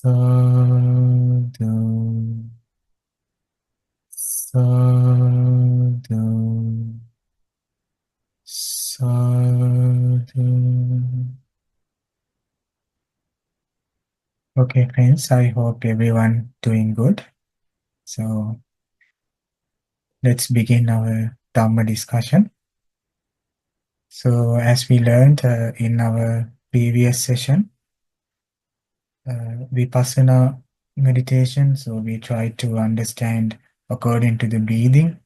Sadhu, sadhu, sadhu. Okay, friends, I hope everyone doing good. So let's begin our Dhamma discussion. So as we learned in our previous session, Vipassana meditation, so we try to understand according to the breathing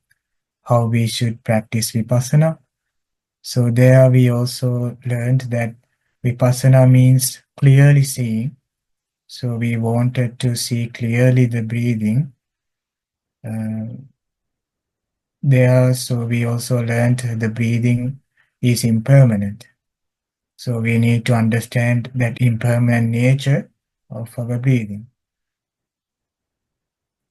how we should practice Vipassana. So there we also learned that Vipassana means clearly seeing. So we wanted to see clearly the breathing. There, so we also learned the breathing is impermanent. So we need to understand that impermanent nature of our breathing.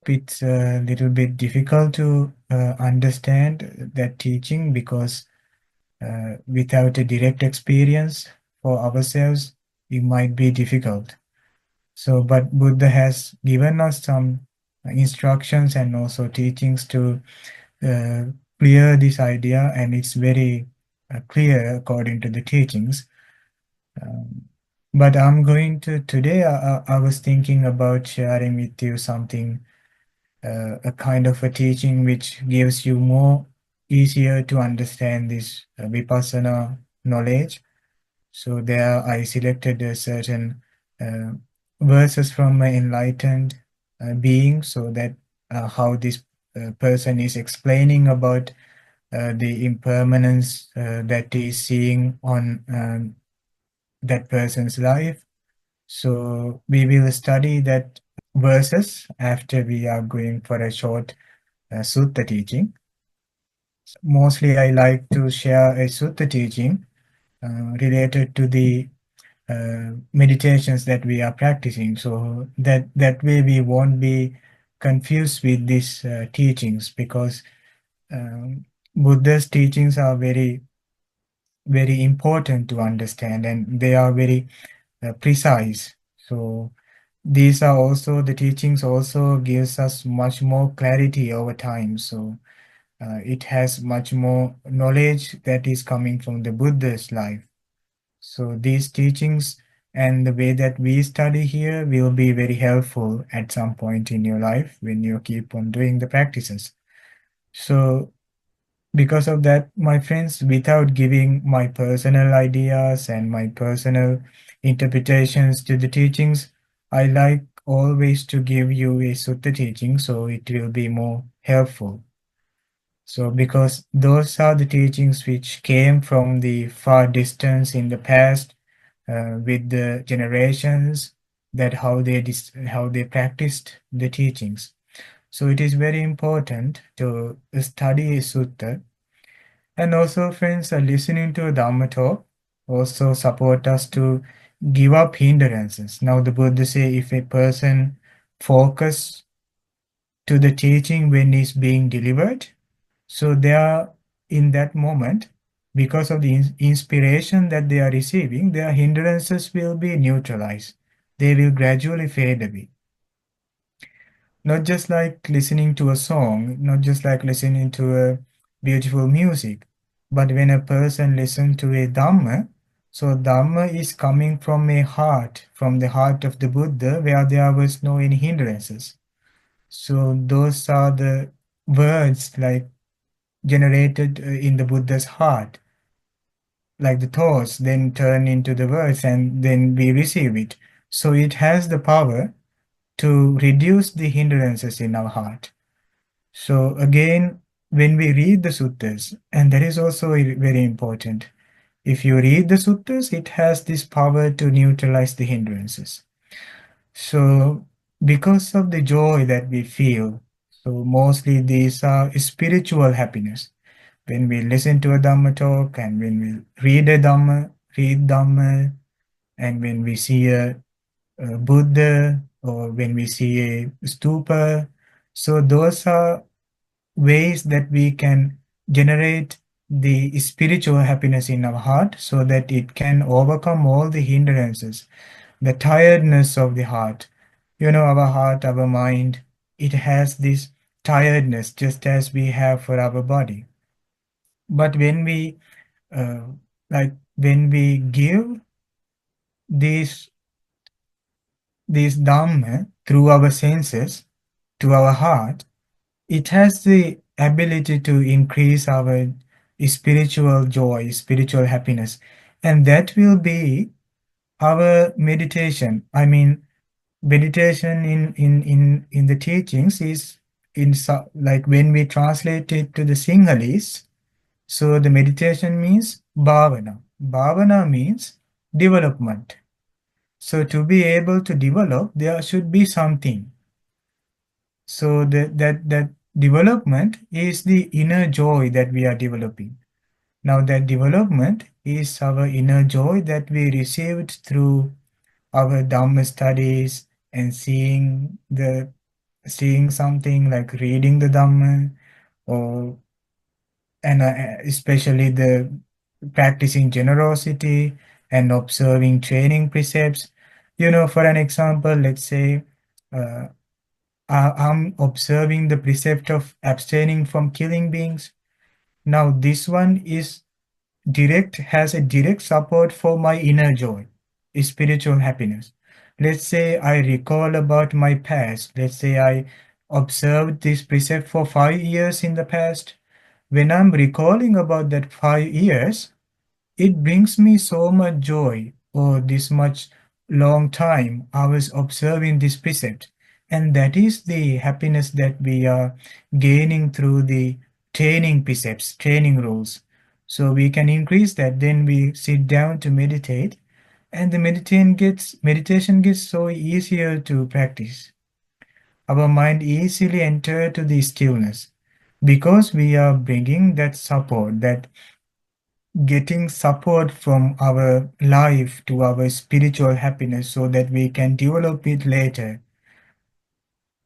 It's a little bit difficult to understand that teaching because without a direct experience for ourselves, it might be difficult. So, but Buddha has given us some instructions and also teachings to uh, clear this idea, and it's very clear according to the teachings. Um, but I'm going to today. I was thinking about sharing with you something, a kind of a teaching which gives you more easier to understand this Vipassana knowledge. So there I selected a certain uh, verses from an enlightened being, so that how this person is explaining about the impermanence that is seeing on that person's life. So we will study that verses after we are going for a short sutta teaching. Mostly I like to share a sutta teaching related to the meditations that we are practicing, so that way we won't be confused with these teachings, because Buddha's teachings are very important to understand, and they are very precise. So these are also the teachings also gives us much more clarity over time. So it has much more knowledge that is coming from the Buddha's life. So these teachings and the way that we study here will be very helpful at some point in your life when you keep on doing the practices. So because of that, my friends, without giving my personal ideas and my personal interpretations to the teachings, I like always to give you a sutta teaching so it will be more helpful. So, because those are the teachings which came from the far distance in the past, with the generations, that how they practiced the teachings. So it is very important to study a sutta, and also, friends, listening to Dhamma talk also support us to give up hindrances. Now, the Buddha say if a person focus to the teaching when it's being delivered, so they are in that moment, because of the inspiration that they are receiving, their hindrances will be neutralized. They will gradually fade away. Not just like listening to a song, not just like listening to a beautiful music, but when a person listens to a Dhamma, so Dhamma is coming from a heart, from the heart of the Buddha, where there was no any hindrances. So those are the words like generated in the Buddha's heart, like the thoughts, then turn into the words and then we receive it. So it has the power to reduce the hindrances in our heart. So again, when we read the suttas, and that is also very important, if you read the suttas, it has this power to neutralize the hindrances. So because of the joy that we feel, so mostly these are spiritual happiness. When we listen to a Dhamma talk and when we read Dhamma, and when we see a Buddha or when we see a stupa, so those are ways that we can generate the spiritual happiness in our heart so that it can overcome all the hindrances, the tiredness of the heart. Our heart, our mind, it has this tiredness just as we have for our body. But when we uh, when we give these dhamma through our senses to our heart, it has the ability to increase our spiritual joy, spiritual happiness, and that will be our meditation. I mean, meditation in the teachings is like when we translate it to the Sinhalese. So the meditation means bhavana. Bhavana means development. So to be able to develop, there should be something. So that development is the inner joy that we are developing. Now that development is our inner joy that we received through our Dhamma studies and seeing something like reading the Dhamma, or and especially the practicing generosity and observing training precepts. For an example, let's say uh, I'm observing the precept of abstaining from killing beings. Now, this one is has a direct support for my inner joy, spiritual happiness. Let's say I recall about my past. Let's say I observed this precept for 5 years in the past. When I'm recalling about that 5 years, it brings me so much joy. Oh, this much long time I was observing this precept. And that is the happiness that we are gaining through the training precepts, training rules. So we can increase that. Then we sit down to meditate, and the meditation gets so easier to practice. Our mind easily enter to the stillness because we are bringing that support, that getting support from our life to our spiritual happiness so that we can develop it later.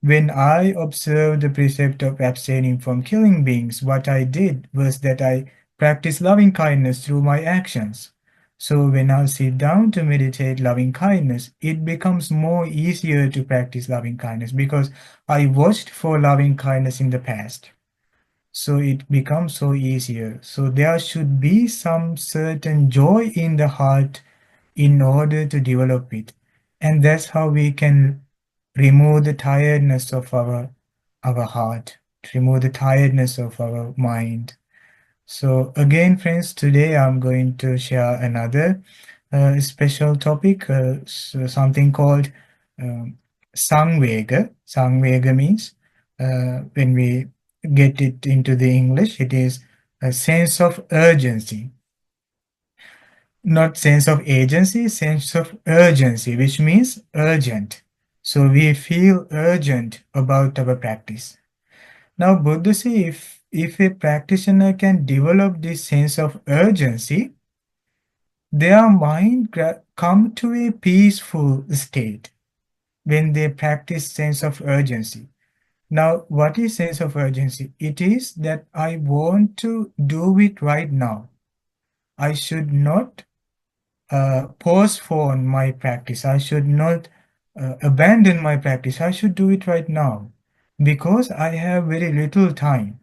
When I observed the precept of abstaining from killing beings, what I did was that I practiced loving kindness through my actions. So when I sit down to meditate loving kindness, it becomes more easier to practice loving kindness because I watched for loving kindness in the past. So it becomes so easier. So there should be some certain joy in the heart in order to develop it. And that's how we can remove the tiredness of our heart, remove the tiredness of our mind. So again, friends, today I'm going to share another special topic, something called um, Sangvega. Sangvega means, when we get it into the English, it is a sense of urgency. Not sense of agency, sense of urgency, which means urgent. So we feel urgent about our practice. Now, Buddha says if a practitioner can develop this sense of urgency, their mind come to a peaceful state when they practice sense of urgency. Now, what is sense of urgency? It is that I want to do it right now. I should not postpone my practice. I should not abandon my practice. I should do it right now because I have very little time.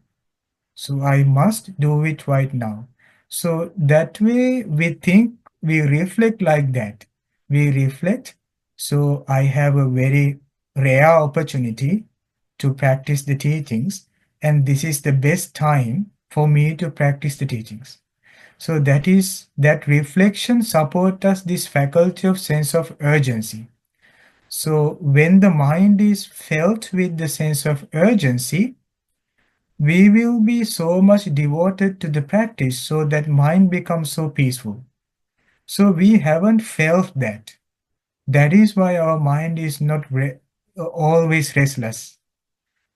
So I must do it right now. So that way we think, we reflect like that. We reflect. So I have a very rare opportunity to practice the teachings, and this is the best time for me to practice the teachings. So that reflection support us this faculty of sense of urgency. So when the mind is felt with the sense of urgency, we will be so much devoted to the practice so that mind becomes so peaceful. So we haven't felt that. That is why our mind is not always restless,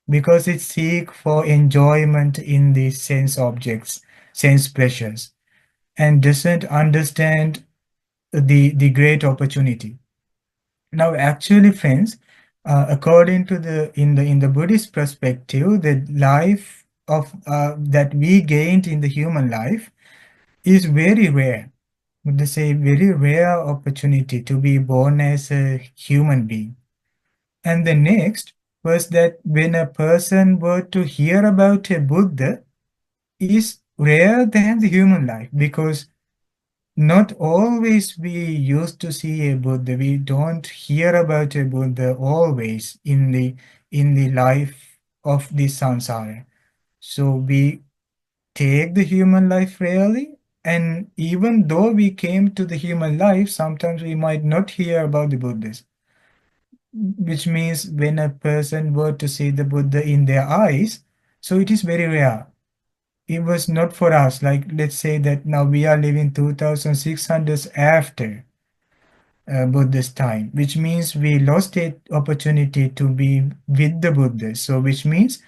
because it seeks for enjoyment in these sense objects, sense pleasures, and doesn't understand the great opportunity. Now, actually, friends, according to the Buddhist perspective, the life of that we gained in the human life is very rare. They say very rare opportunity to be born as a human being. And the next was that when a person were to hear about a Buddha is rare than the human life, because not always we used to see a Buddha. We don't hear about a Buddha always in the life of the samsara. So we take the human life rarely, and even though we came to the human life, sometimes we might not hear about the Buddhas, which means when a person were to see the Buddha in their eyes, so it is very rare. It was not for us. Like, let's say that now we are living 2600 after Buddha's time, which means we lost the opportunity to be with the Buddha. So, which means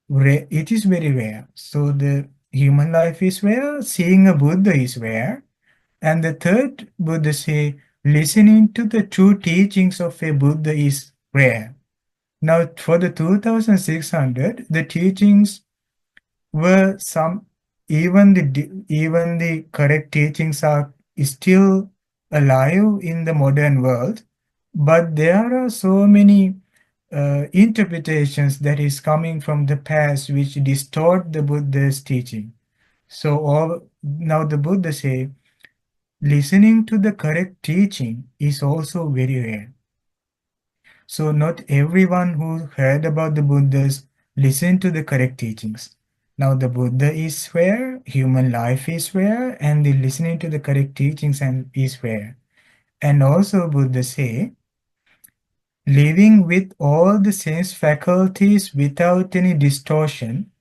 it is very rare. So, the human life is rare, seeing a Buddha is rare. And the third, Buddha say, listening to the true teachings of a Buddha is rare. Now, for the 2600, the teachings were some, even the correct teachings are still alive in the modern world, but there are so many interpretations that is coming from the past which distort the Buddha's teaching. So now the Buddha say listening to the correct teaching is also very rare. So not everyone who heard about the Buddhas listened to the correct teachings. Now the Buddha is rare, human life is rare, and the listening to the correct teachings and is rare. And also Buddha say, living with all the sense faculties without any distortion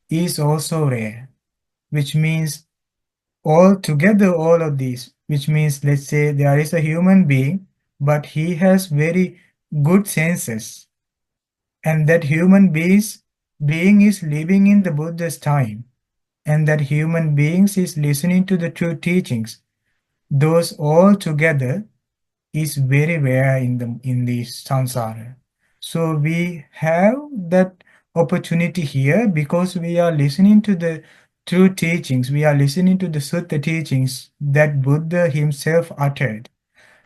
is also rare, which means all together all of these, which means let's say there is a human being, but he has very good senses, and that being is living in the Buddha's time, and that human beings is listening to the true teachings. Those all together is very rare in the samsara. So we have that opportunity here because we are listening to the true teachings. We are listening to the Sutta teachings that Buddha himself uttered.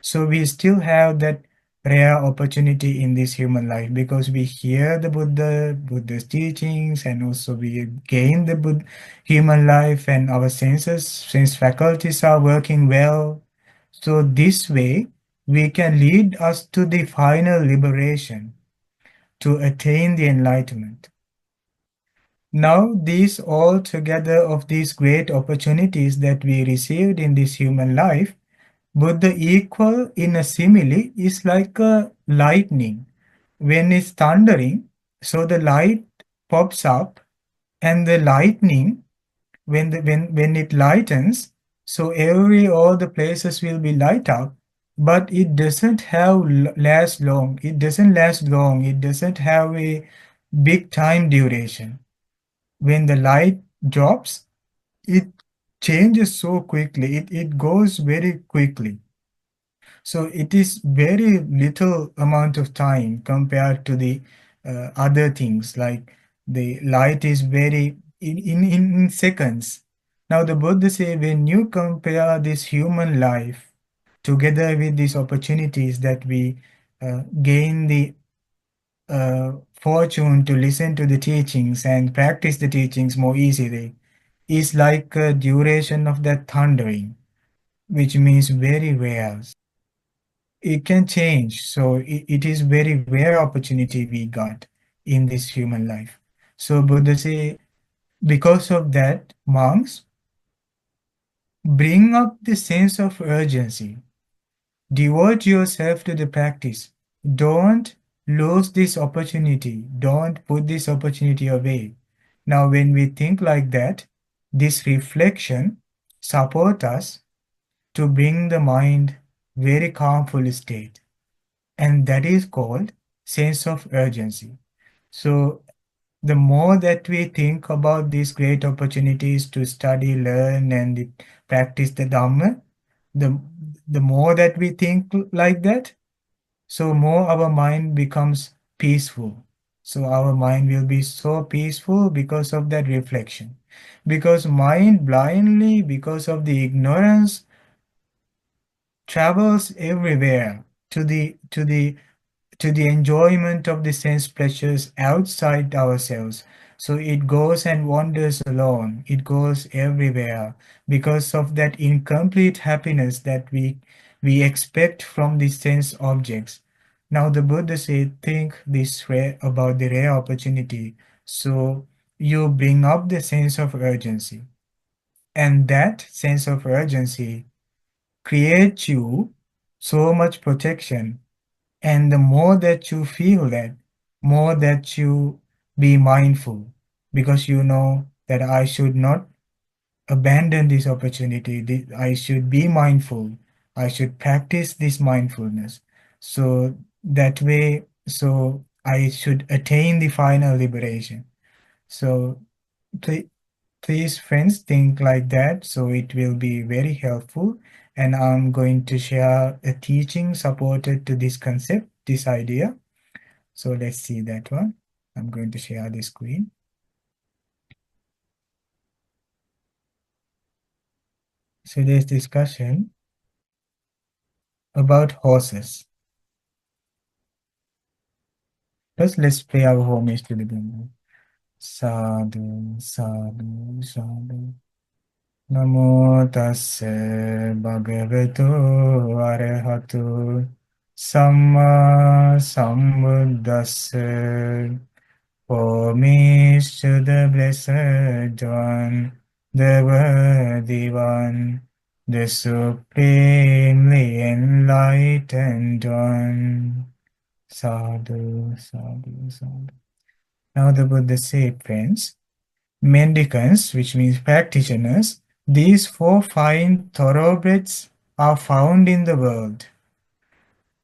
So we still have that rare opportunity in this human life because we hear the Buddha's teachings, and also we gain the human life, and our sense faculties are working well. So this way, we can lead us to the final liberation, to attain the enlightenment. Now, these all together of these great opportunities that we received in this human life, Buddha equal in a simile is like a lightning. When it's thundering, so the light pops up, and the lightning, when it lightens, so all the places will be light up, but it doesn't have last long. It doesn't last long. It doesn't have a big time duration. When the light drops, it changes so quickly. It goes very quickly. So it is very little amount of time compared to the other things, like the light is very in seconds. Now the Buddha say when you compare this human life together with these opportunities that we gain the fortune to listen to the teachings and practice the teachings more easily, is like a duration of that thundering, which means very rare. It can change. So it is very rare opportunity we got in this human life. So Buddha say, because of that, monks bring up the sense of urgency. Devote yourself to the practice. Don't lose this opportunity. Don't put this opportunity away. Now, when we think like that, this reflection support us to bring the mind very calmful state, and that is called sense of urgency. So the more that we think about these great opportunities to study, learn, and practice the Dhamma, the, the more that we think like that, so more our mind becomes peaceful. So our mind will be so peaceful because of that reflection. Because mind blindly, because of the ignorance, travels everywhere to the to the enjoyment of the sense pleasures outside ourselves. So it goes and wanders alone. It goes everywhere because of that incomplete happiness that we expect from the sense objects. Now the Buddha said, think this way about the rare opportunity. So you bring up the sense of urgency. And that sense of urgency creates you so much protection. And the more that you feel that, more that you be mindful, because you know that I should not abandon this opportunity. I should be mindful. I should practice this mindfulness. So that way, so I should attain the final liberation. So pl- please, friends, think like that. So it will be very helpful. And I'm going to share a teaching supported to this concept, this idea. So let's see that one. I'm going to share the screen. So there's discussion about horses. First, let's play our homage to the Buddha. Sadhu, sadhu, sadhu. Namo tassa bhagavato arahato samma sambuddhassa. Homage to the Blessed One, the Worthy One, the Supremely Enlightened One. Sadhu, sadhu, sadhu. Now the Buddha said, friends, mendicants, which means practitioners, these four fine thoroughbreds are found in the world.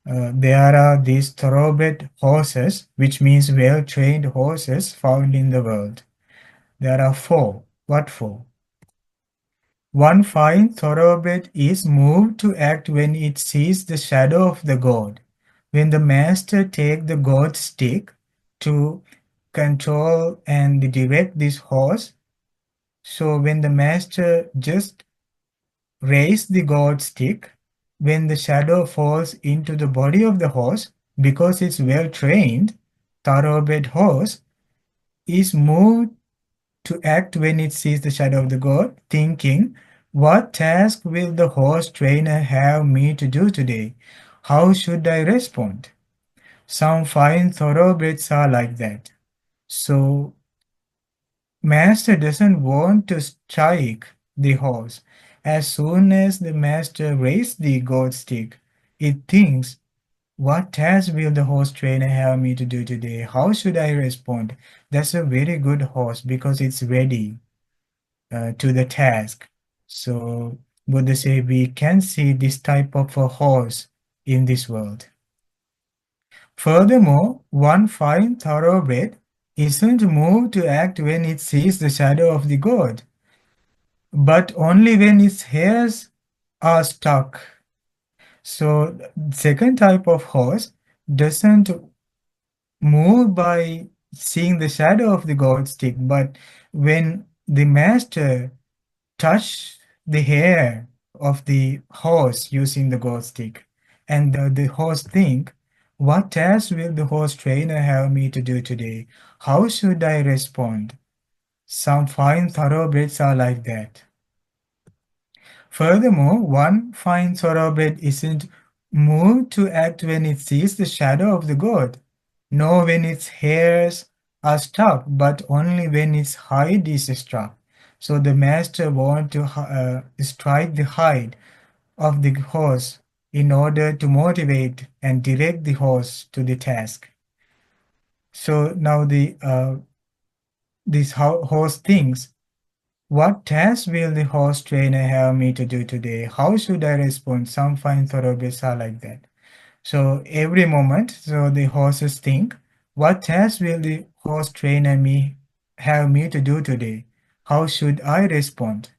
There are these thoroughbred horses, which means well-trained horses found in the world. There are four. What four? One fine thoroughbred is moved to act when it sees the shadow of the god. When the master takes the god stick to control and direct this horse, so when the master just raise the god stick, when the shadow falls into the body of the horse, because it's well trained, thoroughbred horse is moved to act when it sees the shadow of the god, thinking, what task will the horse trainer have me to do today? How should I respond? Some fine thoroughbreds are like that. So, master doesn't want to strike the horse. As soon as the master raises the god stick, it thinks, what task will the horse trainer have me to do today? How should I respond? That's a very good horse because it's ready to the task. So Buddha say we can see this type of a horse in this world. Furthermore, one fine thoroughbred isn't moved to act when it sees the shadow of the god, but only when its hairs are stuck. So second type of horse doesn't move by seeing the shadow of the god stick, but when the master touch the hair of the horse using the god stick, and the horse think, what task will the horse trainer have me to do today? How should I respond? Some fine thoroughbreds are like that. Furthermore, one fine thoroughbred isn't moved to act when it sees the shadow of the god, nor when its hairs are struck, but only when its hide is struck. So the master wants to strike the hide of the horse in order to motivate and direct the horse to the task. So now this horse thinks, what task will the horse trainer have me to do today? How should I respond? Some fine thoroughbreds are like that. So every moment, so the horses think, what task will the horse trainer me have me to do today? How should I respond?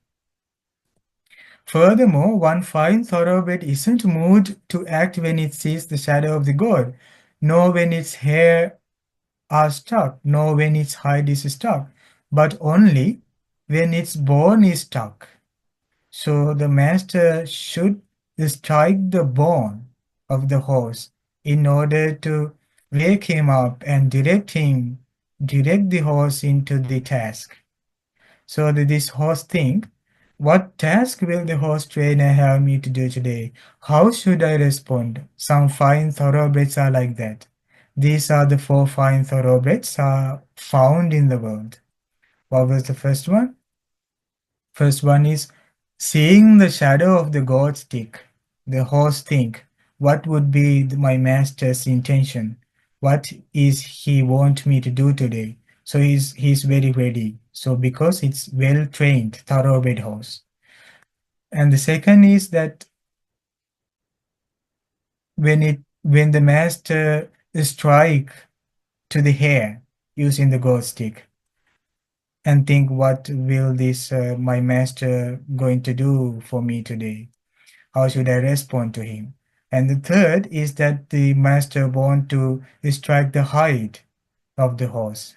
Furthermore, one fine thoroughbred isn't moved to act when it sees the shadow of the god, nor when its hair are stuck, nor when its hide is stuck, but only when its bone is stuck. So the master should strike the bone of the horse in order to wake him up and direct the horse into the task. So this horse think, what task will the horse trainer have me to do today? How should I respond? Some fine thoroughbreds are like that. These are the four fine thoroughbreds are found in the world. What was the first one? First one is seeing the shadow of the god stick. The horse think, what would be my master's intention? What is he want me to do today? So he's very ready. So because it's well trained, thoroughbred horse. And the second is that when the master strike to the hair using the god stick and think what will this my master going to do for me today? How should I respond to him? And the third is that the master want to strike the hide of the horse.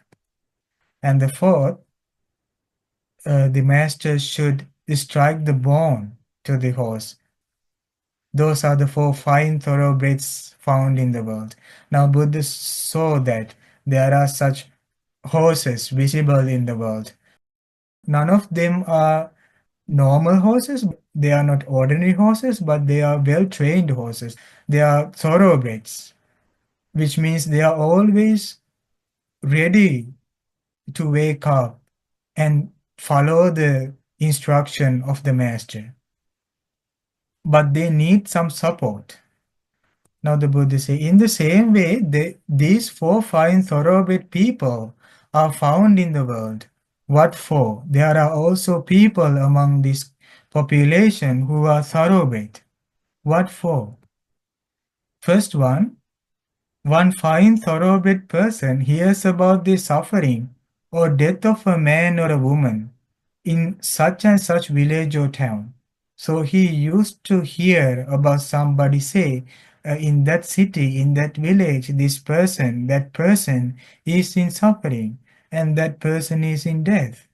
And the fourth, the master should strike the bone to the horse. Those are the four fine thoroughbreds found in the world. Now Buddha saw that there are such horses visible in the world. None of them are normal horses. They are not ordinary horses, but they are well trained horses. They are thoroughbreds, which means they are always ready to wake up and follow the instruction of the master. But they need some support. Now the Buddha say, in the same way, these four fine thoroughbred people are found in the world. What for? There are also people among this population who are thoroughbred. What for? First one fine thoroughbred person hears about the suffering or death of a man or a woman in such and such village or town. So he used to hear about somebody say, in that city, in that village, that person is in suffering and that person is in death.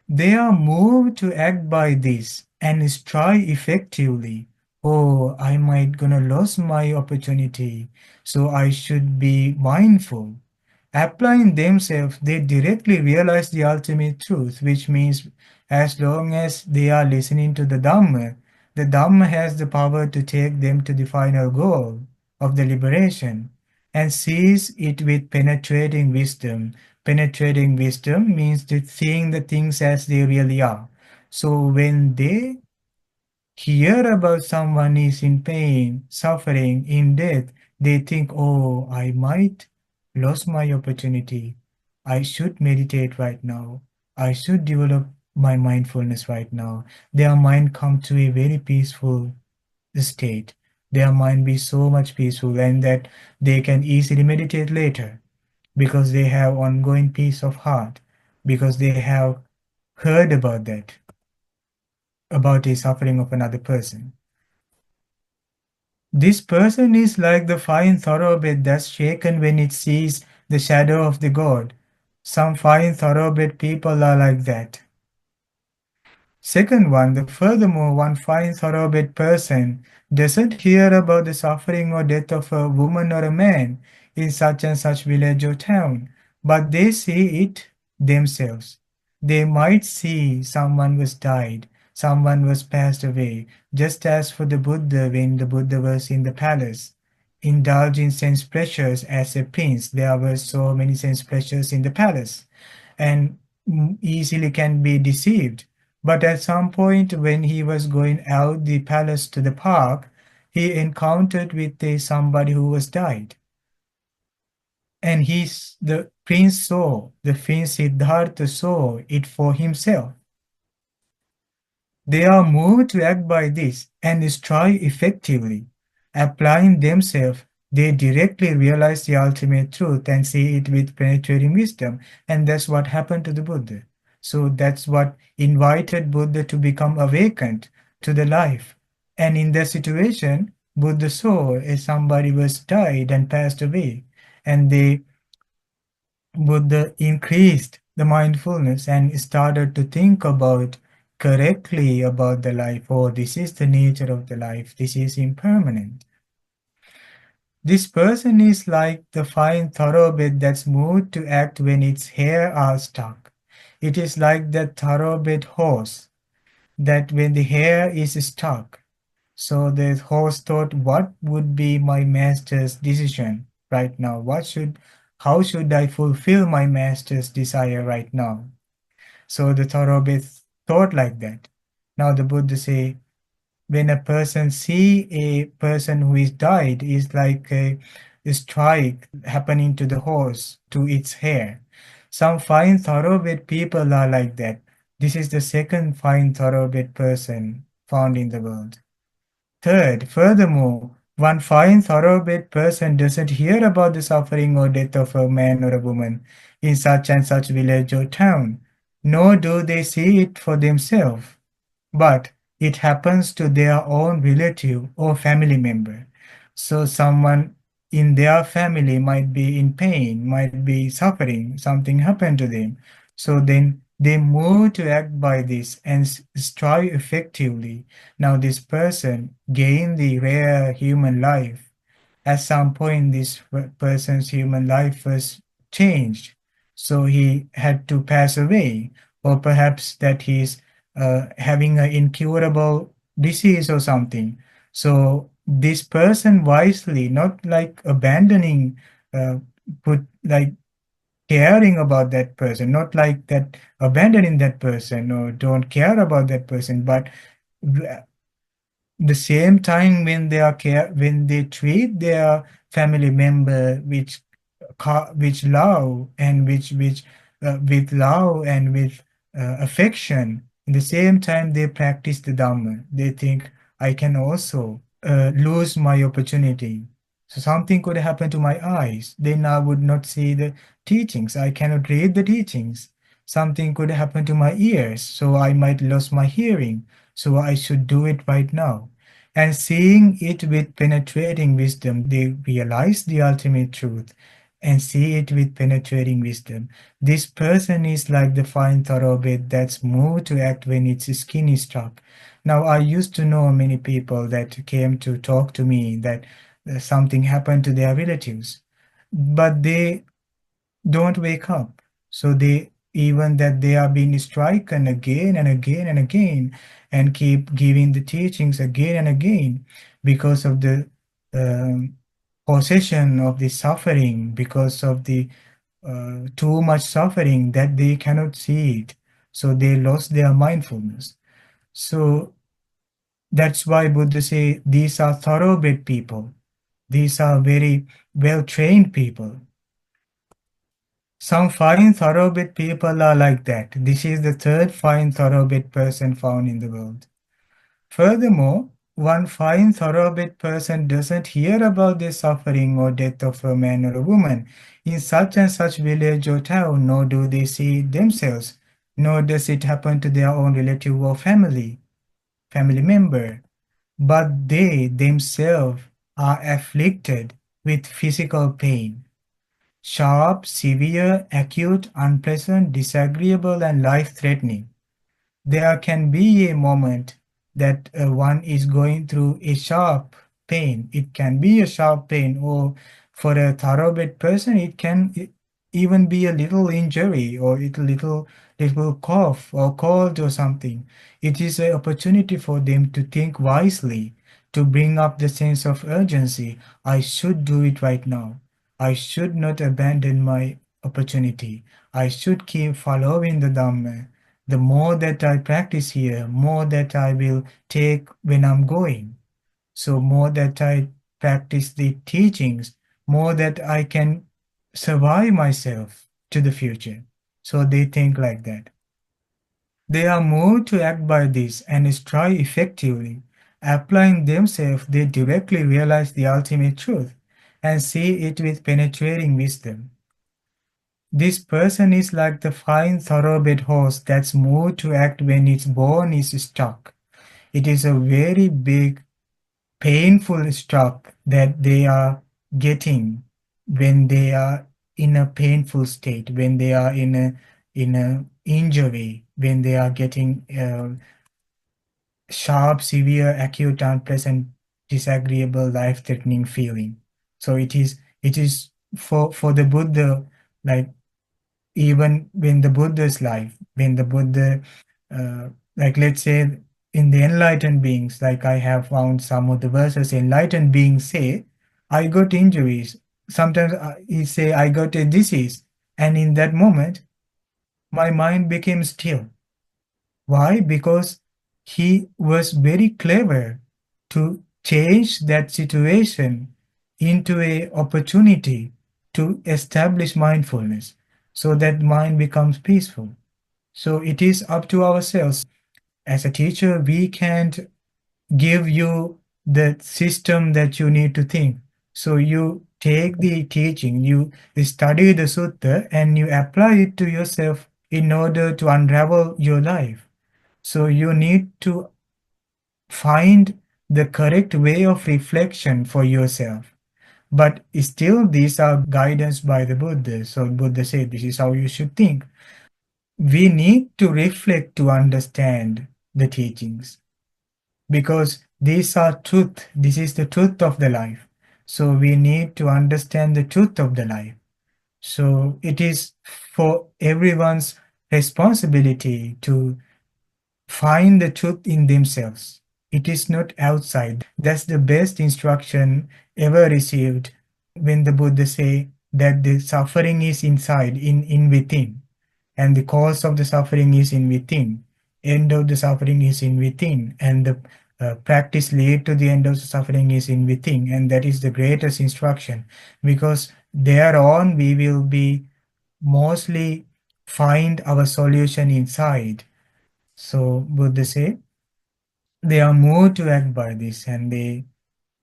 They are moved to act by this and strive effectively. Oh, I might gonna lose my opportunity, so I should be mindful. Applying themselves, they directly realize the ultimate truth, which means as long as they are listening to the Dhamma has the power to take them to the final goal of the liberation and sees it with penetrating wisdom. Penetrating wisdom means to seeing the things as they really are. So when they hear about someone is in pain, suffering, in death, they think, oh, I might lose my opportunity. I should meditate right now. I should develop my mindfulness right now. Their mind come to a very peaceful state. Their mind be so much peaceful and that they can easily meditate later because they have ongoing peace of heart, because they have heard about that, about the suffering of another person. This person is like the fine thoroughbred that's shaken when it sees the shadow of the god. Some fine thoroughbred people are like that. Second one, the furthermore, one fine thoroughbred person doesn't hear about the suffering or death of a woman or a man in such and such village or town, but they see it themselves. They might see someone was died, someone was passed away, just as for the Buddha when the Buddha was in the palace. Indulging sense pleasures as a prince, there were so many sense pleasures in the palace, and easily can be deceived. But at some point, when he was going out the palace to the park, he encountered with somebody who was died. And the prince saw, the prince Siddhartha saw it for himself. They are moved to act by this and strive effectively. Applying themselves, they directly realize the ultimate truth and see it with penetrating wisdom. And that's what happened to the Buddha. So that's what invited Buddha to become awakened to the life. And in that situation, Buddha saw as somebody was died and passed away. And they Buddha increased the mindfulness and started to think about correctly about the life. Oh, this is the nature of the life. This is impermanent. This person is like the fine thoroughbred that's moved to act when its hair are stuck. It is like the thoroughbred horse that when the hair is stuck. So the horse thought, what would be my master's decision right now? How should I fulfill my master's desire right now? So the thoroughbred thought like that. Now the Buddha say, when a person see a person who is died is like a strike happening to the horse to its hair. Some fine thoroughbred people are like that. This is the second fine thoroughbred person found in the world. Third, furthermore, one fine thoroughbred person doesn't hear about the suffering or death of a man or a woman in such and such village or town, nor do they see it for themselves, but it happens to their own relative or family member. So someone in their family might be in pain, might be suffering, something happened to them. So then they move to act by this and strive effectively. Now this person gain the rare human life. At some point, this person's human life was changed. So he had to pass away, or perhaps that he's having an incurable disease or something. So this person wisely, not like abandoning, uh, put like caring about that person, not like that abandoning that person or don't care about that person, but the same time when they are care when they treat their family member which love and which with love and with affection, in the same time they practice the dhamma. They think, I can also lose my opportunity, so something could happen to my eyes, then I would not see the teachings, I cannot read the teachings. Something could happen to my ears, so I might lose my hearing, so I should do it right now. And seeing it with penetrating wisdom, they realize the ultimate truth and see it with penetrating wisdom. This person is like the fine thoroughbred that's moved to act when its skin is struck. Now, I used to know many people that came to talk to me that something happened to their relatives, but they don't wake up. So they even that they are being stricken again and again and again and keep giving the teachings again and again because of the um, possession of the suffering, because of the too much suffering that they cannot see it. So they lost their mindfulness. So that's why Buddha say these are thoroughbred people. These are very well trained people. Some fine thoroughbred people are like that. This is the third fine thoroughbred person found in the world. Furthermore, one fine thoroughbred person doesn't hear about the suffering or death of a man or a woman in such and such village or town, nor do they see it themselves, nor does it happen to their own relative or family member, but they themselves are afflicted with physical pain. Sharp, severe, acute, unpleasant, disagreeable, and life-threatening. There can be a moment that one is going through a sharp pain. It can be a sharp pain, or for a thoroughbred person, it can even be a little injury or a little cough or cold or something. It is an opportunity for them to think wisely, to bring up the sense of urgency. I should do it right now. I should not abandon my opportunity. I should keep following the Dhamma. The more that I practice here, more that I will take when I'm going. So more that I practice the teachings, more that I can survive myself to the future. So they think like that. They are moved to act by this and strive effectively. Applying themselves, they directly realize the ultimate truth and see it with penetrating wisdom. This person is like the fine thoroughbred horse that's moved to act when its bone is struck. It is a very big, painful struck that they are getting when they are in a painful state, when they are in a injury, when they are getting sharp, severe, acute, unpleasant, disagreeable, life-threatening feeling. So it is for the Buddha, like even when the Buddha's life, when the Buddha, uh, like let's say in the enlightened beings, like I have found some of the verses enlightened beings say, I got injuries. Sometimes he say I got a disease, and in that moment my mind became still. Why? Because he was very clever to change that situation into a opportunity to establish mindfulness so that mind becomes peaceful. So it is up to ourselves. As a teacher, we can't give you the system that you need to think. So you take the teaching, you study the sutta, and you apply it to yourself in order to unravel your life. So you need to find the correct way of reflection for yourself. But still, these are guidance by the Buddha. So Buddha said this is how you should think. We need to reflect to understand the teachings because these are truth. This is the truth of the life. So we need to understand the truth of the life. So it is for everyone's responsibility to find the truth in themselves. It is not outside. That's the best instruction ever received when the Buddha say that the suffering is inside, in within, and the cause of the suffering is in within. End of the suffering is in within, and the practice lead to the end of the suffering is in within, and that is the greatest instruction because thereon we will be mostly find our solution inside. So Buddha say they are moved to act by this and they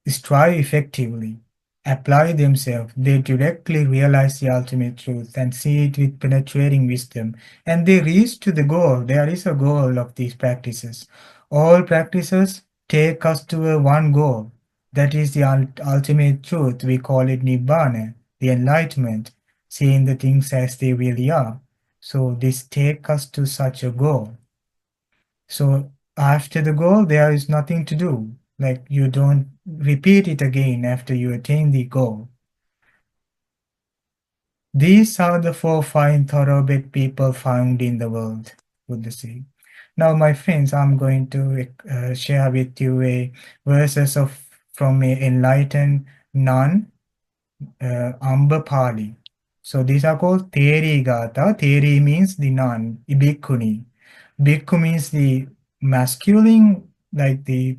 strive effectively, apply themselves, they directly realize the ultimate truth and see it with penetrating wisdom, and they reach to the goal. There is a goal of these practices. All practices take us to a one goal. That is the ultimate truth. We call it Nibbana, the enlightenment, seeing the things as they really are. So this take us to such a goal. So after the goal, there is nothing to do. Like you don't repeat it again after you attain the goal. These are the four fine thoroughbred people found in the world, Buddha say. Now, my friends, I'm going to share with you a verses of from a enlightened nun, Amba Pali. So these are called Theri Gata. Theri means the nun, Bhikkhuni. Bhikkhu means the masculine, like the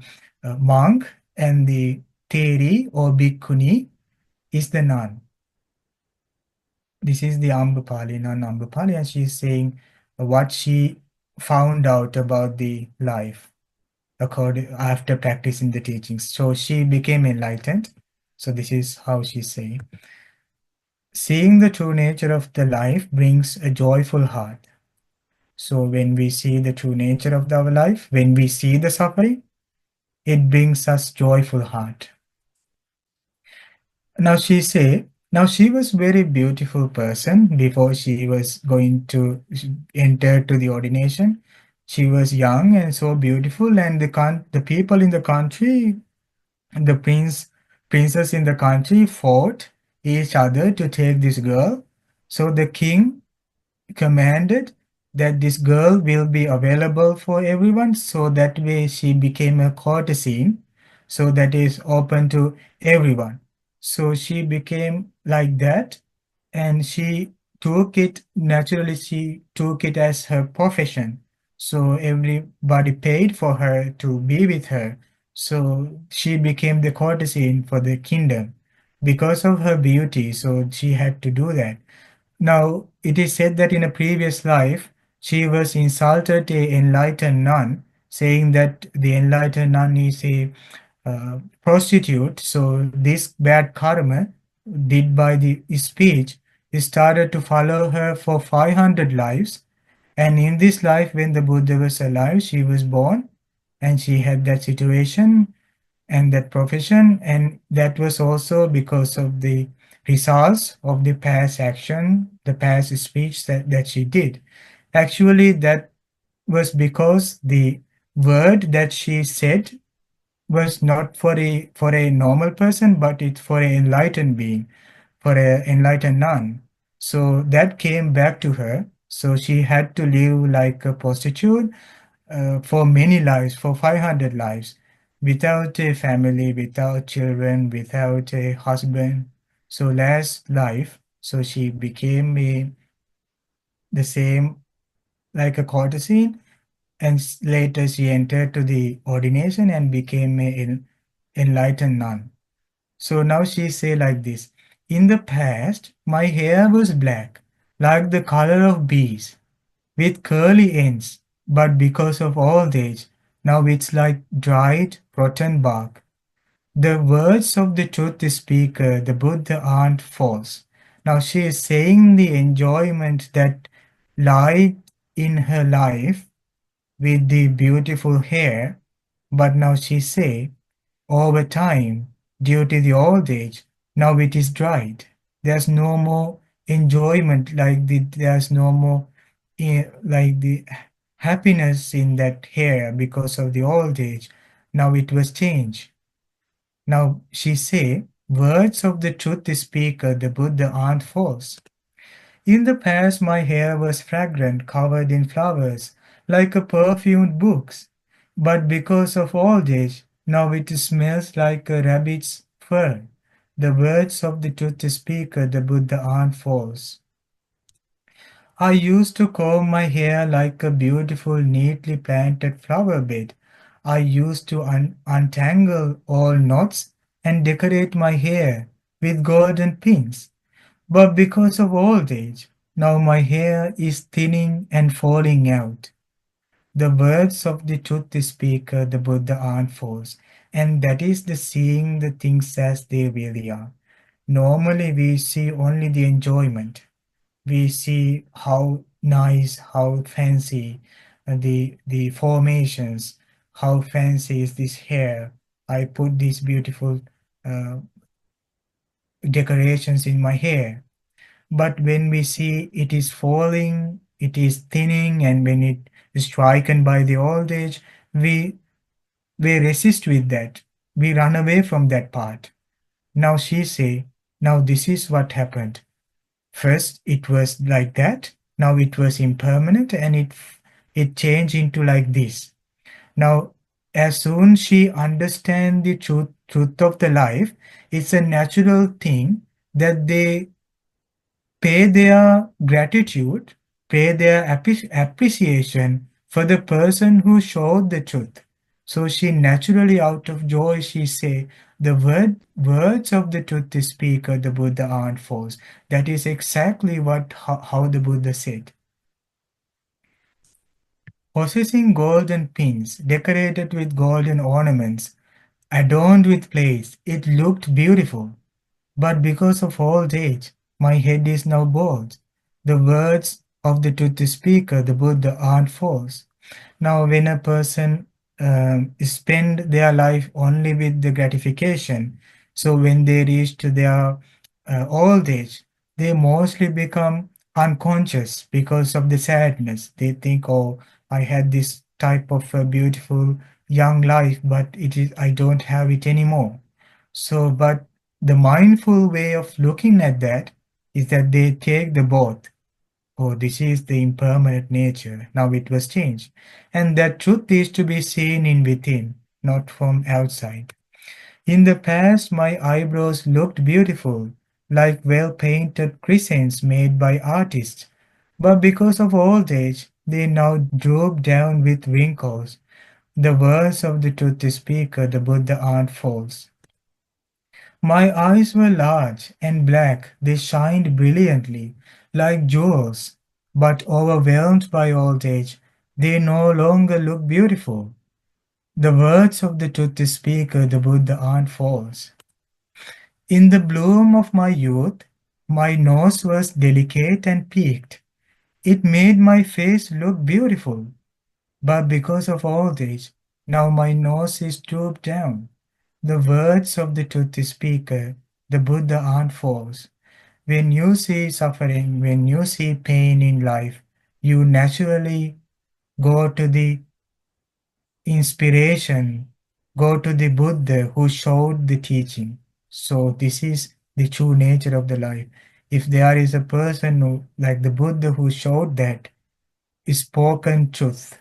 monk, and the Theri or Bhikkhuni is the nun. This is the Ambapali, nun Ambapali, and she is saying what she found out about the life according after practicing the teachings. So she became enlightened. So this is how she say. Seeing the true nature of the life brings a joyful heart. So when we see the true nature of our life, when we see the suffering, it brings us joyful heart. Now she was very beautiful person before she was going to enter to the ordination. She was young and so beautiful, and the people in the country, the princess in the country fought each other to take this girl. So the king commanded that this girl will be available for everyone, so that way she became a courtesan, so that is open to everyone. So she became like that, and she took it naturally, she took it as her profession. So everybody paid for her to be with her. So she became the courtesan for the kingdom because of her beauty, so she had to do that. Now, it is said that in a previous life, she was insulted a enlightened nun, saying that the enlightened nun is a prostitute. So this bad karma did by the speech started to follow her for 500 lives. And in this life, when the Buddha was alive, she was born and she had that situation and that profession, and that was also because of the results of the past action, the past speech that she did. Actually, that was because the word that she said was not for a normal person, but it's for an enlightened being, for an enlightened nun. So that came back to her. So she had to live like a prostitute for many lives, for 500 lives, without a family, without children, without a husband. So last life, so she became the same like a courtesan, and later she entered to the ordination and became an enlightened nun. So now she say like this: in the past, my hair was black, like the color of bees, with curly ends, but because of old age, now it's like dried, rotten bark. The words of the truth speaker, the Buddha, aren't false. Now she is saying the enjoyment that lied in her life with the beautiful hair, but now she say, over time, due to the old age, now it is dried. There's no more enjoyment there's no more like the happiness in that hair because of the old age. Now it was changed. Now she say, words of the truth speaker, the Buddha, aren't false. In the past, my hair was fragrant, covered in flowers, like a perfumed books. But because of old age, now it smells like a rabbit's fur. The words of the truth speaker, the Buddha, aren't false. I used to comb my hair like a beautiful, neatly planted flower bed. I used to untangle all knots and decorate my hair with golden pins. But because of old age, now my hair is thinning and falling out. The words of the truth speaker, the Buddha, aren't false, and that is the seeing the things as they really are. Normally, we see only the enjoyment. We see how nice, how fancy the formations, how fancy is this hair. I put these beautiful uh, decorations in my hair. But when we see it is falling, it is thinning, and when it is stricken by the old age, we we resist with that. We run away from that part. Now she say, now this is what happened. First it was like that, now it was impermanent, and it changed into like this. Now as soon she understand the truth of the life, it's a natural thing that they pay their gratitude, pay their appreciation for the person who showed the truth. So she naturally, out of joy, she say, the words of the truth speaker, the Buddha, aren't false. That is exactly how the Buddha said. Possessing golden pins decorated with golden ornaments, adorned with plates, it looked beautiful. But because of old age, my head is now bald. The words of the truth speaker, the Buddha, aren't false. Now, when a person spend their life only with the gratification, so when they reach to their old age, they mostly become unconscious because of the sadness. They think, "Oh, I had this type of a beautiful young life, but it is I don't have it anymore." So, but the mindful way of looking at that is that they take the both. Oh, this is the impermanent nature. Now it was changed. And that truth is to be seen in within, not from outside. In the past, my eyebrows looked beautiful, like well painted crescents made by artists. But because of old age, they now droop down with wrinkles. The words of the truth speaker, the Buddha, aren't false. My eyes were large and black, they shined brilliantly, like jewels, but overwhelmed by old age, they no longer look beautiful. The words of the truth speaker, the Buddha, aren't false. In the bloom of my youth, my nose was delicate and peaked. It made my face look beautiful, but because of old age, now my nose is drooped down. The words of the truth speaker, the Buddha, aren't false. When you see suffering, when you see pain in life, you naturally go to the inspiration. Go to the Buddha who showed the teaching. So this is the true nature of the life. If there is a person who, like the Buddha who showed that, is spoken truth,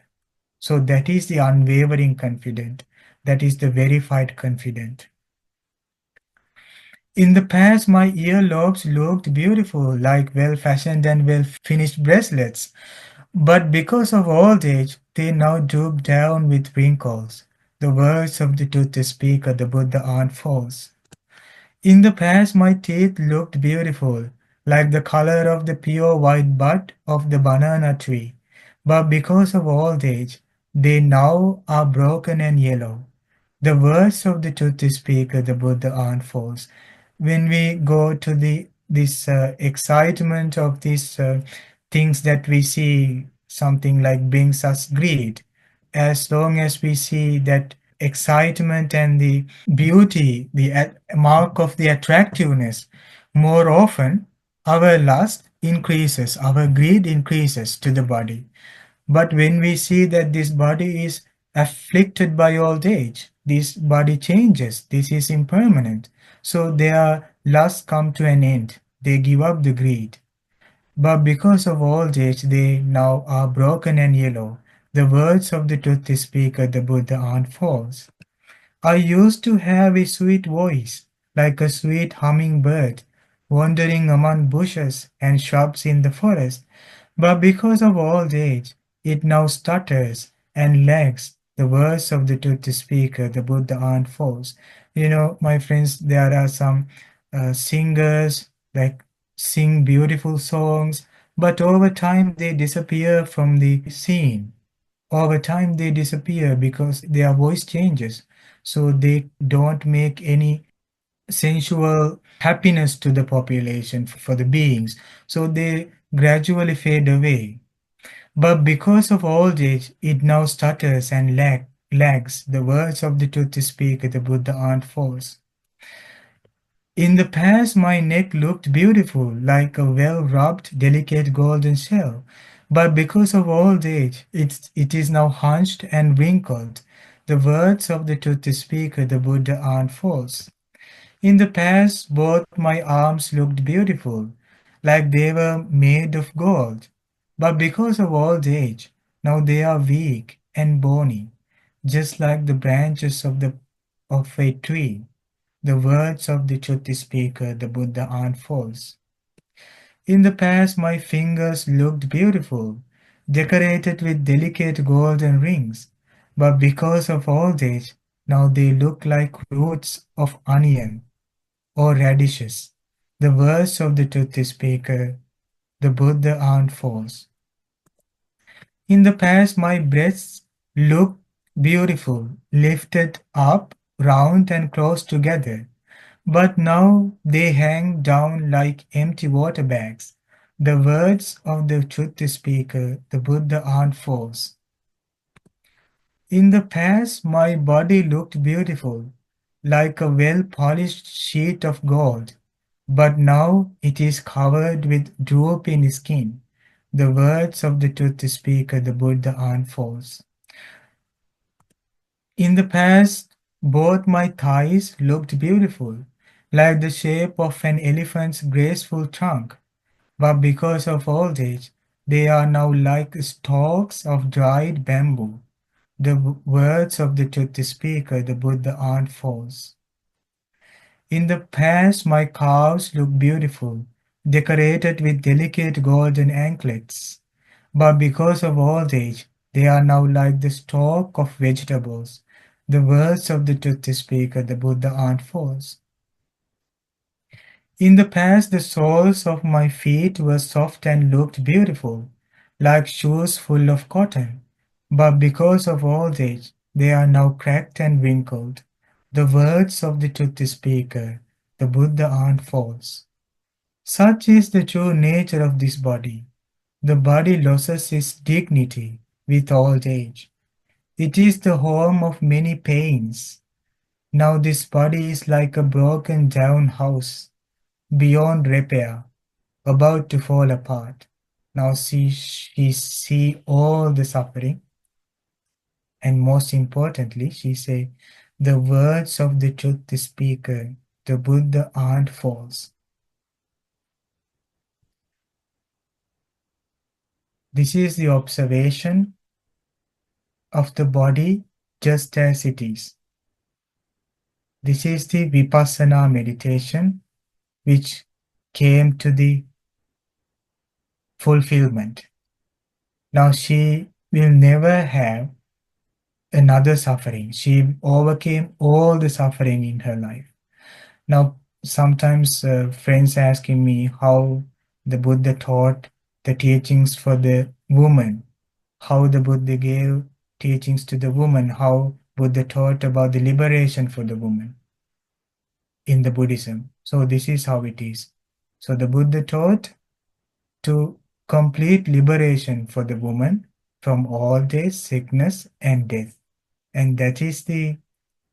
so that is the unwavering confident. That is the verified confident. In the past, my earlobes looked beautiful, like well fashioned and well finished bracelets. But because of old age, they now droop down with wrinkles. The words of the truth speaker, the Buddha, aren't false. In the past, my teeth looked beautiful, like the color of the pure white bud of the banana tree. But because of old age, they now are broken and yellow. The words of the truth speaker, the Buddha, aren't false. When we go to the this excitement of these things that we see, something like brings us greed. As long as we see that excitement and the beauty, the mark of the attractiveness, more often our lust increases, our greed increases to the body. But when we see that this body is afflicted by old age, this body changes, this is impermanent. So their lusts come to an end. They give up the greed. But because of old age, they now are broken and yellow. The words of the truth speaker, the Buddha, aren't false. I used to have a sweet voice, like a sweet humming bird, wandering among bushes and shrubs in the forest. But because of old age, it now stutters and lags. The words of the truth speaker, the Buddha, aren't false. You know, my friends, there are some singers like sing beautiful songs, but over time they disappear from the scene. Over time they disappear because their voice changes, so they don't make any sensual happiness to the population for the beings, so they gradually fade away. But because of old age, it now stutters and lags. The words of the truth speaker, the Buddha, aren't false. In the past, my neck looked beautiful, like a well-rubbed, delicate golden shell. But because of old age, it is now hunched and wrinkled. The words of the truth speaker, the Buddha, aren't false. In the past, both my arms looked beautiful, like they were made of gold. But because of old age, now they are weak and bony, just like the branches of a tree. The words of the truth speaker, the Buddha, aren't false. In the past, my fingers looked beautiful, decorated with delicate golden rings. But because of old age, now they look like roots of onion or radishes. The words of the truth speaker, the Buddha, aren't false. In the past, my breasts looked beautiful, lifted up, round and close together. But now they hang down like empty water bags. The words of the truth speaker, the Buddha, aren't false. In the past, my body looked beautiful, like a well polished sheet of gold. But now it is covered with drooping skin. The words of the truth speaker, the Buddha, aren't false. In the past, both my thighs looked beautiful, like the shape of an elephant's graceful trunk. But because of old age, they are now like stalks of dried bamboo. The words of the truth speaker, the Buddha, aren't false. In the past, my calves looked beautiful, decorated with delicate golden anklets. But because of old age, they are now like the stalk of vegetables. The words of the truth speaker, the Buddha, aren't false. In the past, the soles of my feet were soft and looked beautiful, like shoes full of cotton. But because of old age, they are now cracked and wrinkled. The words of the truth speaker, the Buddha, aren't false. Such is the true nature of this body. The body loses its dignity with old age. It is the home of many pains. Now this body is like a broken down house, beyond repair, about to fall apart. Now she see all the suffering, and most importantly, she say The words of the truth speaker, the Buddha, aren't false. This is the observation of the body just as it is. This is the Vipassana meditation which came to the fulfillment. Now she will never have another suffering. She overcame all the suffering in her life. Now, sometimes friends asking me how the Buddha taught the teachings for the woman, how the Buddha gave teachings to the woman, how Buddha taught about the liberation for the woman in the Buddhism. So this is how it is. So the Buddha taught to complete liberation for the woman from all this sickness and death. And that is the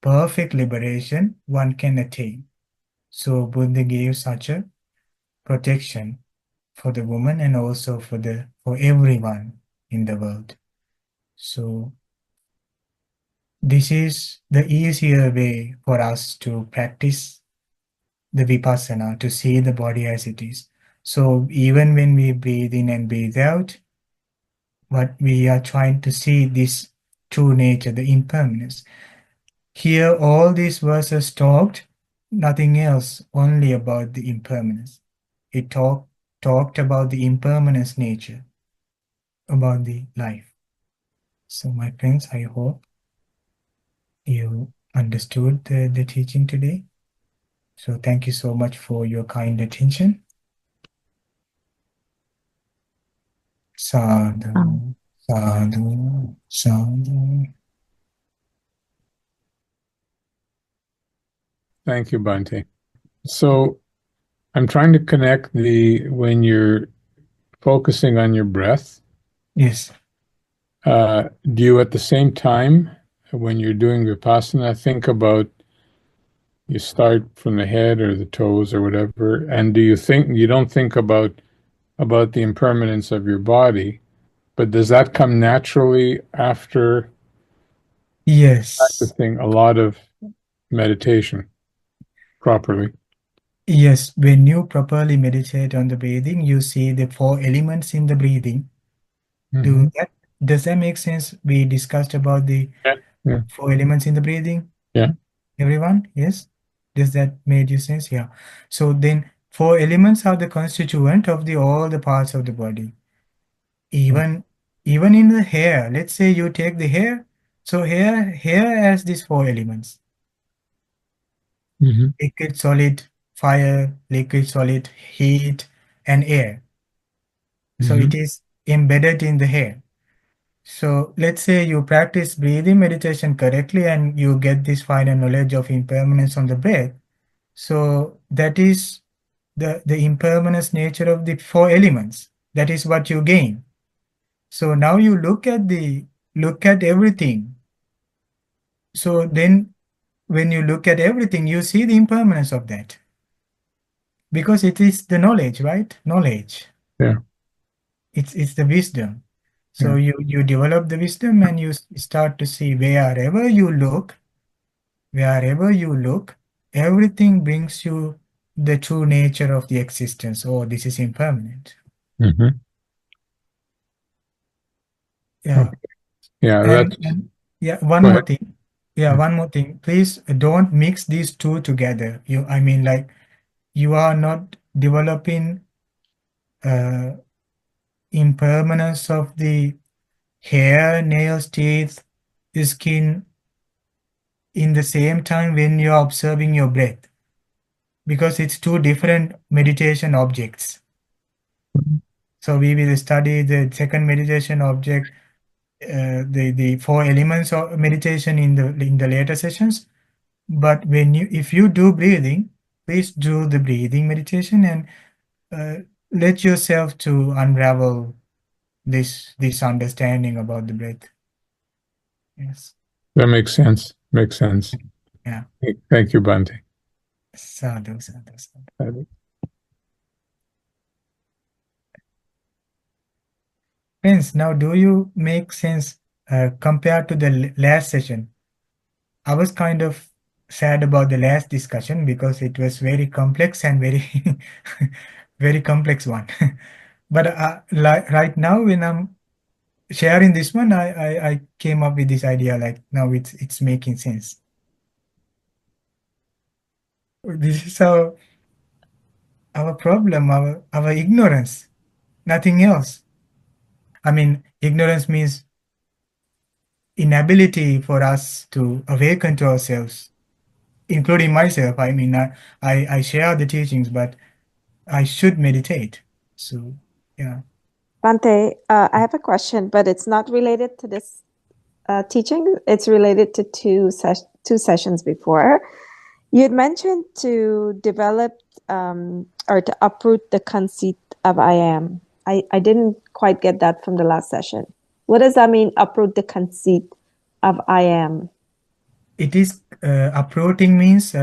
perfect liberation one can attain. So Buddha gave such a protection for the woman and also for everyone in the world. So this is the easier way for us to practice the vipassana, to see the body as it is. So even when we breathe in and breathe out, what we are trying to see this true nature, the impermanence. Here all these verses talked nothing else, only about the impermanence. It talked about the impermanence nature, about the life. So my friends, I hope you understood the teaching today. So thank you so much for your kind attention. Um, Sadhu, sadhu, sadhu. Thank you, Bante. So I'm trying to connect the when you're focusing on your breath, Yes, do you at the same time when you're doing Vipassana think about you start from the head or the toes or whatever, and do you think you don't think about the impermanence of your body, but does that come naturally after yes, practicing a lot of meditation properly? yes. When you properly meditate on the breathing, you see the four elements in the breathing. Mm-hmm. Do that, does that make sense? We discussed about the Yeah, yeah, four elements in the breathing. yeah. Everyone, yes? Does that made you sense? Yeah. So then four elements are the constituent of the all the parts of the body. Even even in the hair, let's say you take the hair. So hair has these four elements: Mm-hmm. liquid, solid, fire, liquid, solid, heat, and air. So Mm-hmm. it is embedded in the hair. So let's say you practice breathing meditation correctly and you get this final knowledge of impermanence on the breath. So that is the impermanence nature of the four elements. That is what you gain. So now you look at everything. So then when you look at everything, you see the impermanence of that. Because it is the knowledge, right? Knowledge. Yeah, It's the wisdom. So yeah. you develop the wisdom and you start to see wherever you look, everything brings you the true nature of the existence. Oh, this is impermanent. Mm-hmm. Yeah. Okay. Yeah, that's And yeah, one go more ahead. thing. Yeah, one more thing. Please don't mix these two together. I mean, like, you are not developing uh, impermanence of the hair, nails, teeth, skin in the same time when you are observing your breath, because it's two different meditation objects. So we will study the second meditation object, the four elements of meditation in the later sessions. But if you do breathing, please do the breathing meditation and let yourself to unravel this understanding about the breath. Yes. That makes sense. Makes sense. Yeah. Thank you, Bante. Sadhu, sadhu, sadhu. Friends, now do you make sense compared to the last session? I was kind of sad about the last discussion because it was very complex and very very complex one. But right now, when I'm sharing this one, I came up with this idea like now it's making sense. This is our problem, our ignorance, nothing else. I mean, ignorance means inability for us to awaken to ourselves, including myself. I mean, I share the teachings, but I should meditate. So, yeah. Bante, I have a question, but it's not related to this teaching. It's related to two sessions before. You had mentioned to develop or to uproot the conceit of I am. I didn't quite get that from the last session. What does that mean, uproot the conceit of I am? It is uprooting means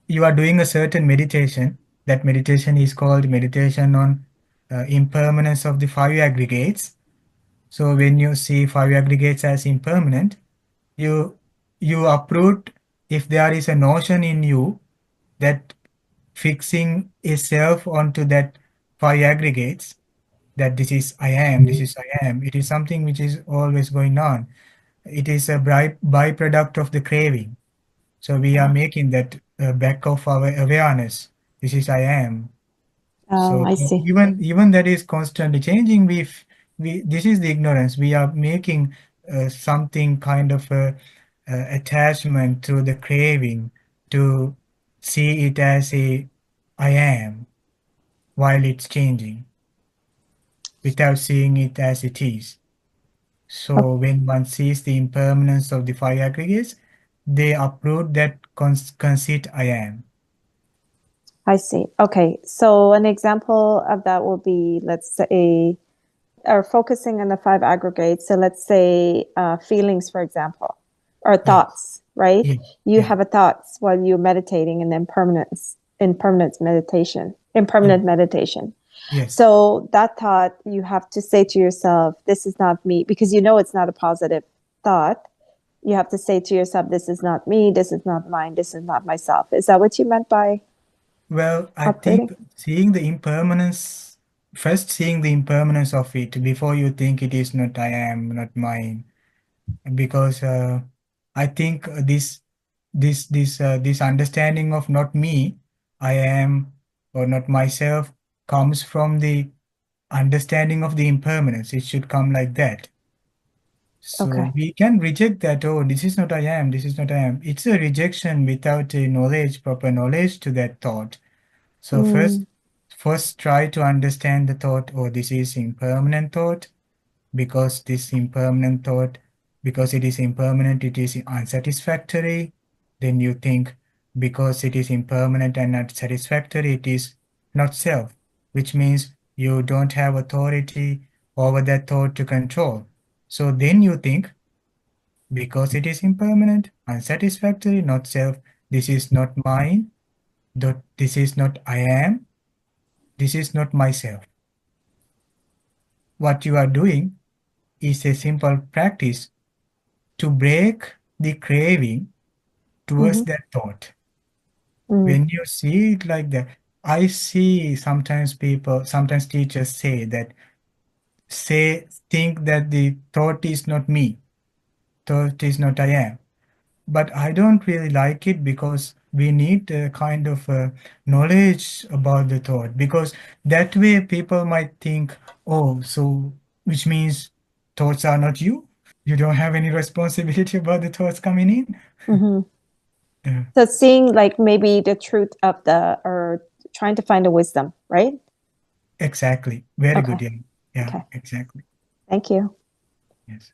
you are doing a certain meditation. That meditation is called meditation on impermanence of the five aggregates. So when you see five aggregates as impermanent, you you uproot if there is a notion in you that fixing a self onto that five aggregates, that this is I am, this is I am. It is something which is always going on. It is a byproduct of the craving. So we are making that back of our awareness. This is I am. Oh, So I see. even that is constantly changing. We this is the ignorance. We are making something kind of a attachment to the craving to see it as a I am while it's changing without seeing it as it is. Oh, So when one sees the impermanence of the five aggregates, they uproot that conceit I am. I see. Okay. So an example of that will be, let's say, or focusing on the five aggregates. So let's say feelings, for example, or Yes, thoughts, right? yes, You yeah, have a thoughts while you're meditating and then yeah, impermanent meditation. yes. So that thought, you have to say to yourself, this is not me, because you know it's not a positive thought. You have to say to yourself, this is not me, this is not mine, this is not myself. Is that what you meant by Well, I think uprooting? seeing the impermanence, first seeing the impermanence of it before you think it is not I am, not mine, because I think this understanding of not me, I am, or not myself comes from the understanding of the impermanence. It should come like that. So Okay. we can reject that, oh, this is not I am, this is not I am. It's a rejection without a knowledge, proper knowledge to that thought. So Mm, first try to understand the thought, oh, this is impermanent thought, because this impermanent thought, because it is impermanent, it is unsatisfactory. Then you think because it is impermanent and not satisfactory, it is not self, which means you don't have authority over that thought to control. So then you think because it is impermanent, unsatisfactory, not self, this is not mine, this is not I am, this is not myself. What you are doing is a simple practice to break the craving towards mm-hmm, that thought. mm, When you see it like that, I see sometimes people, sometimes teachers say that, think that the thought is not me, thought is not I am. But I don't really like it because we need a kind of knowledge about the thought, because that way people might think, oh, so which means thoughts are not you? You don't have any responsibility about the thoughts coming in? mm-hmm. Yeah, So seeing like maybe the truth of or trying to find the wisdom, right? exactly. Very Okay. good. Yeah, yeah, Okay. exactly. Thank you. Yes.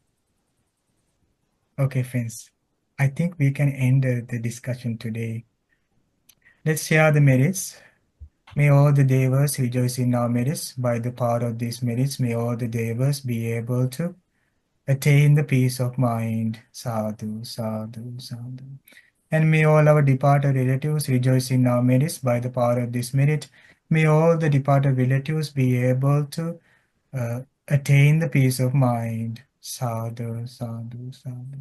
Okay, friends. I think we can end the discussion today. Let's share the merits. May all the devas rejoice in our merits. By the power of these merits, may all the devas be able to attain the peace of mind. Sadhu, sadhu, sadhu. And may all our departed relatives rejoice in our merits. By the power of this merit, may all the departed relatives be able to attain the peace of mind. Sadhu, sadhu, sadhu.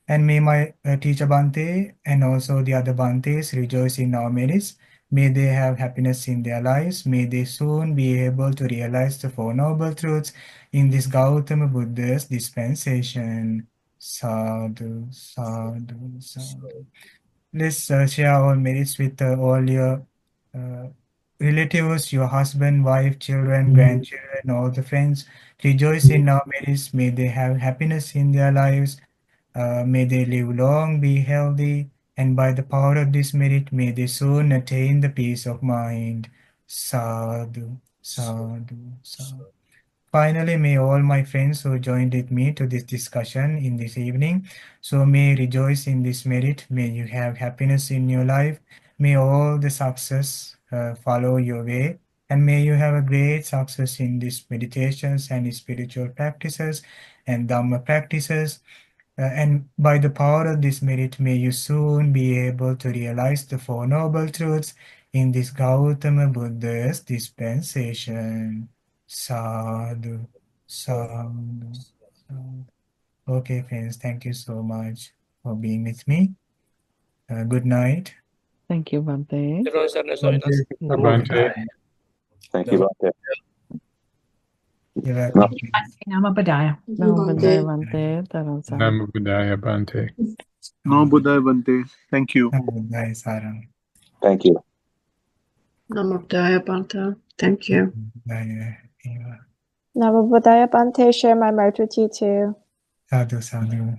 And may my teacher Bante and also the other Bantes rejoice in our merits. May they have happiness in their lives. May they soon be able to realize the Four Noble Truths in this Gautama Buddha's dispensation. Sadhu, sadhu, sadhu. Let's share our merits with all your uh, relatives, your husband, wife, children, grandchildren, all the friends. Rejoice in our merits. May they have happiness in their lives. May they live long, be healthy, and by the power of this merit, may they soon attain the peace of mind. Sadhu, sadhu, sadhu. Finally, may all my friends who joined with me to this discussion in this evening, so may rejoice in this merit. May you have happiness in your life. May all the success follow your way. And may you have a great success in these meditations and spiritual practices and Dhamma practices. And by the power of this merit, may you soon be able to realize the Four Noble Truths in this Gautama Buddha's dispensation. Sadhu, sadhu, sadhu. Okay, friends, thank you so much for being with me. Good night. Thank you, Bante. Bante. Thank you, Bhante. You're welcome. Nama Padaya. Namo Padaya, Bante. Taran Sarang. Namo Buddhaya Bante. No Buddha Bante. Thank you. Nice, Sarang. Thank you. Namo Buddhaya Bante. Thank you. Namo Buddhaya Bante. Share my merit with you too. Sadhu, sadhu.